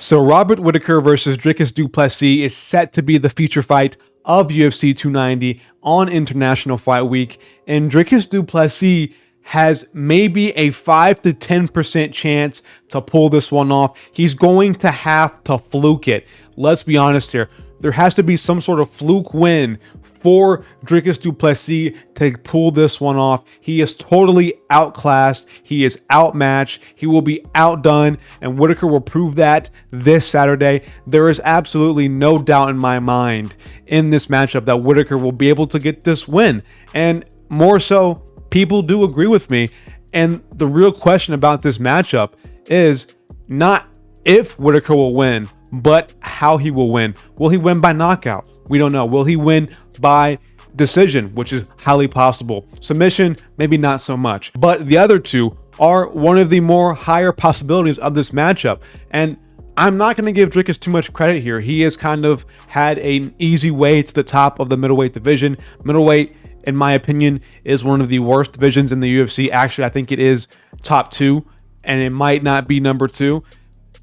So Robert Whittaker versus Dricus Du Plessis is set to be the feature fight of UFC 290 on International Fight Week, and Dricus Du Plessis has maybe a 5 to 10% chance to pull this one off. He's going to have to fluke it. Let's be honest here. There has to be some sort of fluke win for Dricus Du Plessis to pull this one off. He is totally outclassed. He is outmatched. He will be outdone, and Whittaker will prove that this Saturday. There is absolutely no doubt in my mind in this matchup that Whittaker will be able to get this win. And more so, people do agree with me. And the real question about this matchup is not if Whittaker will win, but how he will win. Will he win by knockout? We don't know. Will he win by decision, which is highly possible? Submission, maybe not so much. But the other two are one of the more higher possibilities of this matchup. And I'm not going to give Dricus too much credit here. He has kind of had an easy way to the top of the middleweight division. Middleweight, in my opinion, is one of the worst divisions in the UFC. Actually, I think it is top 2, and it might not be number 2.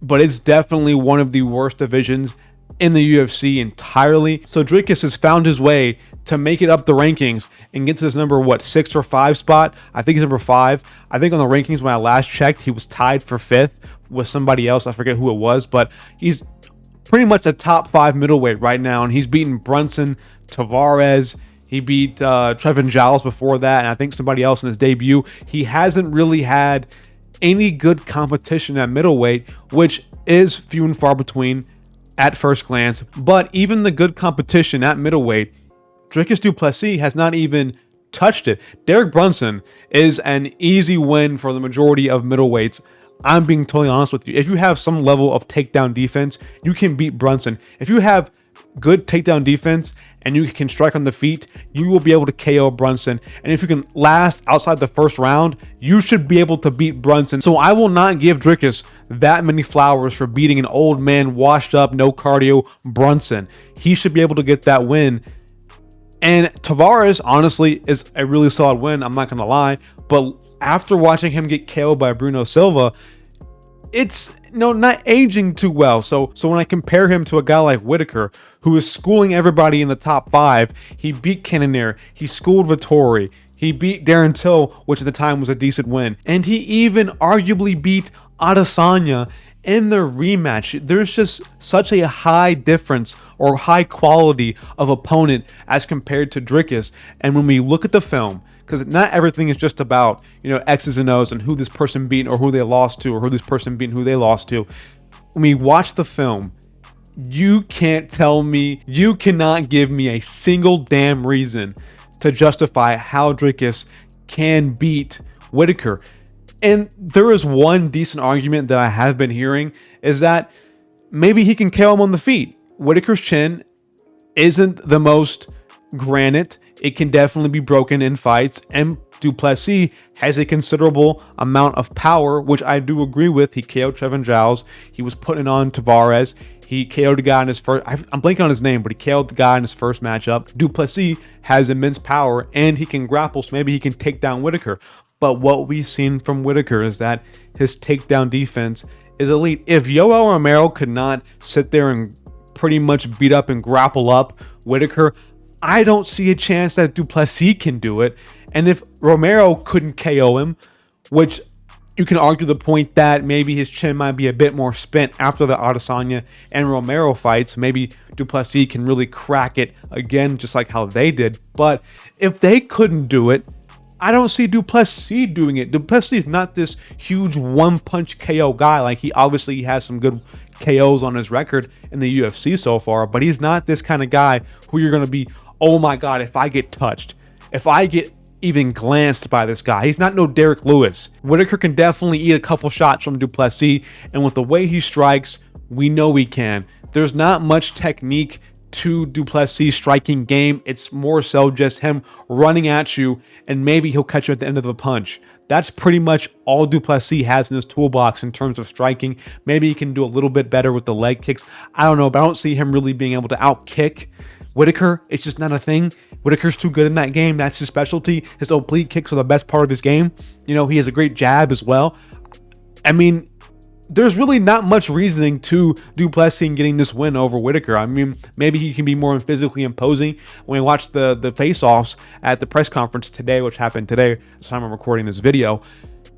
But it's definitely one of the worst divisions in the UFC entirely. So Dricus has found his way to make it up the rankings and get to this number, 6 or 5 spot? I think he's number 5. I think on the rankings when I last checked, he was tied for 5th with somebody else. I forget who it was, but he's pretty much a top 5 middleweight right now, and he's beaten Brunson, Tavares. He beat Trevin Giles before that, and I think somebody else in his debut. He hasn't really had any good competition at middleweight, which is few and far between at first glance. But even the good competition at middleweight, Dricus Du Plessis has not even touched it. Derek Brunson is an easy win for the majority of middleweights. I'm being totally honest with you. If you have some level of takedown defense, you can beat Brunson. If you have good takedown defense and you can strike on the feet, you will be able to KO Brunson. And if you can last outside the first round, you should be able to beat Brunson. So I will not give Dricus that many flowers for beating an old man, washed up, no cardio Brunson. He should be able to get that win. And Tavares, honestly, is a really solid win. I'm not going to lie. But after watching him get KO'd by Bruno Silva, it's not aging too well. So when I compare him to a guy like Whittaker, who is schooling everybody in the top 5, he beat Cannonier, he schooled Vettori, he beat Darren Till, which at the time was a decent win, and he even arguably beat Adesanya in the rematch. There's just such a high difference or high quality of opponent as compared to Dricus. And when we look at the film, because not everything is just about, X's and O's and who this person beat or who they lost to or who this person beat and who they lost to. When we watch the film, you cannot give me a single damn reason to justify how Dricus can beat Whittaker. And there is one decent argument that I have been hearing, is that maybe he can KO him on the feet. Whittaker's chin isn't the most granite. It can definitely be broken in fights, and Du Plessis has a considerable amount of power, which I do agree with. He KO'd Trevin Giles. He was putting on Tavares. He KO'd a guy in his first... I'm blanking on his name, but he KO'd the guy in his first matchup. Du Plessis has immense power, and he can grapple, so maybe he can take down Whittaker. But what we've seen from Whittaker is that his takedown defense is elite. If Yoel Romero could not sit there and pretty much beat up and grapple up Whittaker, I don't see a chance that Du Plessis can do it. And if Romero couldn't KO him, which you can argue the point that maybe his chin might be a bit more spent after the Adesanya and Romero fights, maybe Du Plessis can really crack it again, just like how they did. But if they couldn't do it, I don't see Du Plessis doing it. Du Plessis is not this huge one-punch KO guy. Like, he obviously has some good KOs on his record in the UFC so far, but he's not this kind of guy who you're going to be, oh my God, if I get touched, if I get even glanced by this guy. He's not no Derek Lewis. Whittaker can definitely eat a couple shots from Du Plessis, and with the way he strikes, we know he can. There's not much technique to Du Plessis' striking game. It's more so just him running at you, and maybe he'll catch you at the end of a punch. That's pretty much all Du Plessis has in his toolbox in terms of striking. Maybe he can do a little bit better with the leg kicks. I don't know, but I don't see him really being able to out-kick Whittaker. It's just not a thing. Whittaker's too good in that game. That's his specialty. His oblique kicks are the best part of his game. He has a great jab as well. I mean, there's really not much reasoning to Du Plessis getting this win over Whittaker. I mean, maybe he can be more physically imposing. When we watched the face-offs at the press conference today, which happened today, the time I'm recording this video,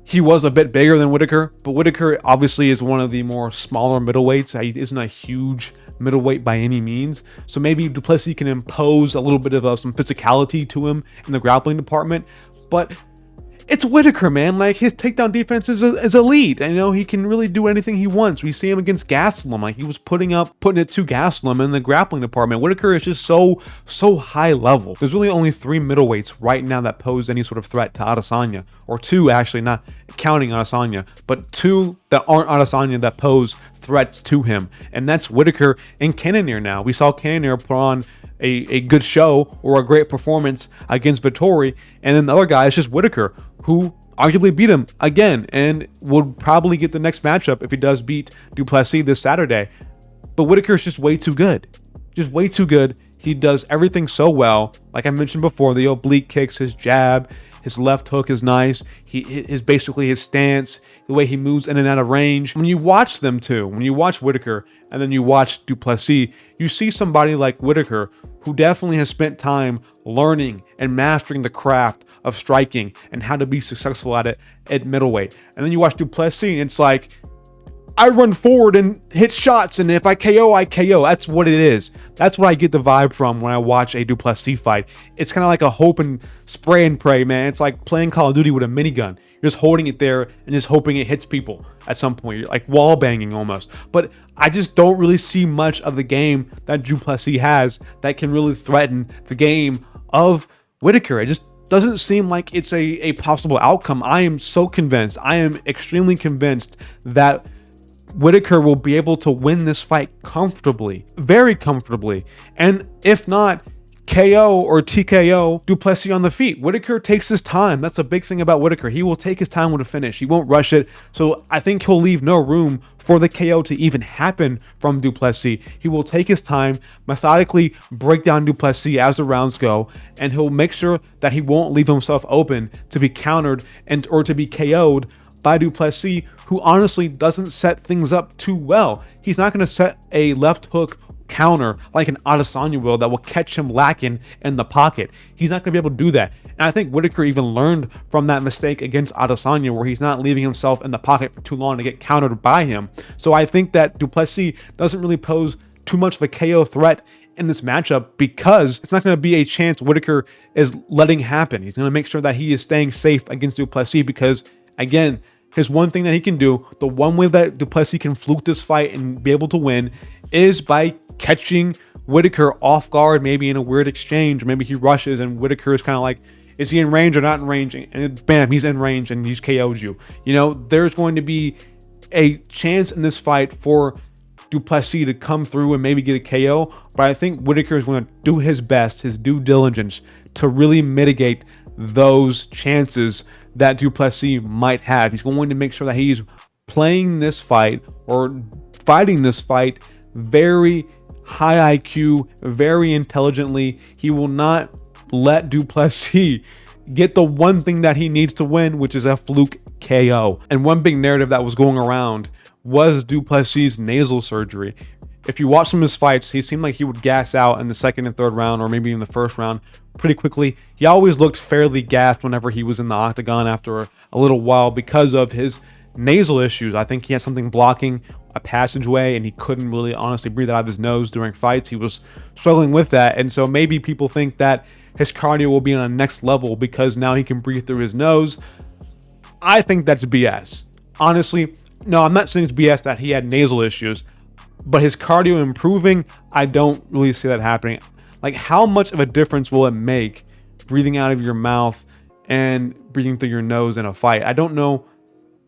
he was a bit bigger than Whittaker, but Whittaker obviously is one of the more smaller middleweights. He isn't a huge middleweight by any means. So maybe Du Plessis can impose a little bit of some physicality to him in the grappling department. But it's Whittaker, man. Like, his takedown defense is elite. And, he can really do anything he wants. We see him against Gastelum. Like, he was putting it to Gastelum in the grappling department. Whittaker is just so high level. There's really only 3 middleweights right now that pose any sort of threat to Adesanya. Or 2, actually, not counting Adesanya. But 2 that aren't Adesanya that pose threats to him. And that's Whittaker and Cannonier now. We saw Cannonier put on a good show or a great performance against Vettori. And then the other guy is just Whittaker, who arguably beat him again and would probably get the next matchup if he does beat Du Plessis this Saturday. But Whittaker is just way too good. Just way too good. He does everything so well. Like I mentioned before, the oblique kicks, his jab, his left hook is nice. Basically his stance, the way he moves in and out of range. When you watch them two, when you watch Whittaker and then you watch Du Plessis, you see somebody like Whittaker who definitely has spent time learning and mastering the craft of striking and how to be successful at it at middleweight. And then you watch Du Plessis and it's like, I run forward and hit shots, and if I KO, I KO. That's what it is. That's what I get the vibe from when I watch a Du Plessis fight. It's kind of like a hope and spray and pray, man. It's like playing Call of Duty with a minigun. You're just holding it there and just hoping it hits people at some point. You're like wall banging almost. But I just don't really see much of the game that Du Plessis has that can really threaten the game of Whittaker. It just doesn't seem like it's a possible outcome. I am so convinced. I am extremely convinced that Whittaker will be able to win this fight comfortably, very comfortably. And if not, KO or TKO Du Plessis on the feet. Whittaker takes his time. That's a big thing about Whittaker. He will take his time with a finish. He won't rush it. So I think he'll leave no room for the KO to even happen from Du Plessis. He will take his time, methodically break down Du Plessis as the rounds go, and he'll make sure that he won't leave himself open to be countered or to be KO'd by Du Plessis, who honestly doesn't set things up too well. He's not going to set a left hook counter like an Adesanya will that will catch him lacking in the pocket. He's not going to be able to do that. And I think Whittaker even learned from that mistake against Adesanya, where he's not leaving himself in the pocket for too long to get countered by him. So I think that Du Plessis doesn't really pose too much of a KO threat in this matchup because it's not going to be a chance Whittaker is letting happen. He's going to make sure that he is staying safe against Du Plessis because, again, his one thing that he can do, the one way that Du Plessis can fluke this fight and be able to win, is by catching Whittaker off guard, maybe in a weird exchange. Maybe he rushes and Whittaker is kind of like, is he in range or not in range? And bam, he's in range and he's KO'd you. There's going to be a chance in this fight for Du Plessis to come through and maybe get a KO. But I think Whittaker is going to do his best, his due diligence, to really mitigate those chances that Du Plessis might have. He's going to make sure that he's playing this fight or fighting this fight very high IQ, very intelligently. He will not let Du Plessis get the one thing that he needs to win, which is a fluke KO. And one big narrative that was going around was Du Plessis' nasal surgery. If you watch some of his fights, he seemed like he would gas out in the second and third round, or maybe in the first round, pretty quickly. He always looked fairly gassed whenever he was in the octagon after a little while because of his nasal issues. I think he had something blocking a passageway and he couldn't really honestly breathe out of his nose during fights. He was struggling with that. And so maybe people think that his cardio will be on a next level because now he can breathe through his nose. I think that's BS. Honestly, no, I'm not saying it's BS that he had nasal issues, but his cardio improving, I don't really see that happening. Like, how much of a difference will it make breathing out of your mouth and breathing through your nose in a fight? I don't know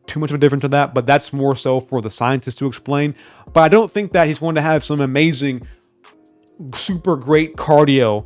too much of a difference to that, but that's more so for the scientists to explain. But I don't think that he's going to have some amazing, super great cardio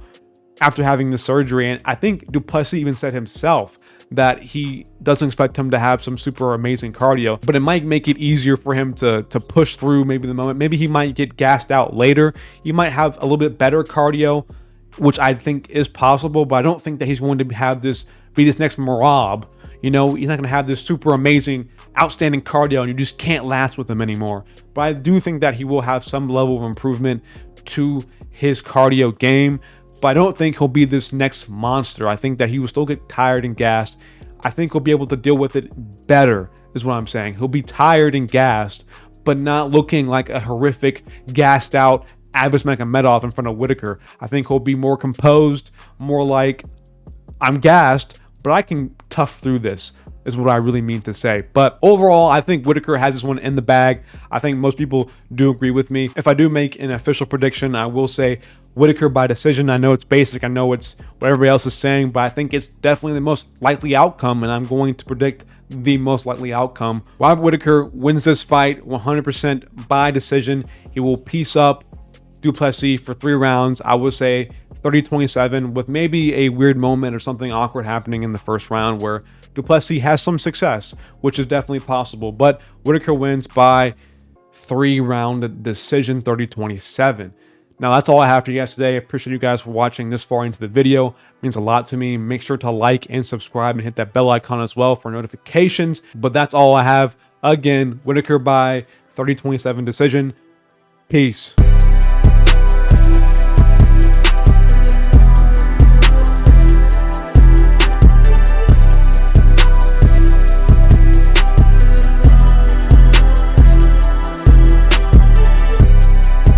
after having the surgery. And I think Du Plessis even said himself that he doesn't expect him to have some super amazing cardio, but it might make it easier for him to push through maybe the moment. Maybe he might get gassed out later. He might have a little bit better cardio, which I think is possible, but I don't think that he's going to have this be this next Marab, You know, he's not going to have this super amazing, outstanding cardio and you just can't last with him anymore. But I do think that he will have some level of improvement to his cardio game. But I don't think he'll be this next monster. I think that he will still get tired and gassed. I think he'll be able to deal with it better, is what I'm saying. He'll be tired and gassed, but not looking like a horrific, gassed out Abismagomedov in front of Whittaker. I think he'll be more composed, more like, I'm gassed, but I can tough through this, is what I really mean to say. But overall, I think Whittaker has this one in the bag. I think most people do agree with me. If I do make an official prediction, I will say Whittaker by decision. I know it's basic. I know it's what everybody else is saying, but I think it's definitely the most likely outcome, and I'm going to predict the most likely outcome. Robert Whittaker wins this fight 100% by decision. He will piece up Du Plessis for 3 rounds. I would say 30-27, with maybe a weird moment or something awkward happening in the first round where Du Plessis has some success, which is definitely possible. But Whittaker wins by 3-round decision, 30-27. Now, that's all I have for you guys today. I appreciate you guys for watching this far into the video. It means a lot to me. Make sure to like and subscribe and hit that bell icon as well for notifications. But that's all I have. Again, Whittaker by 30-27 decision. Peace.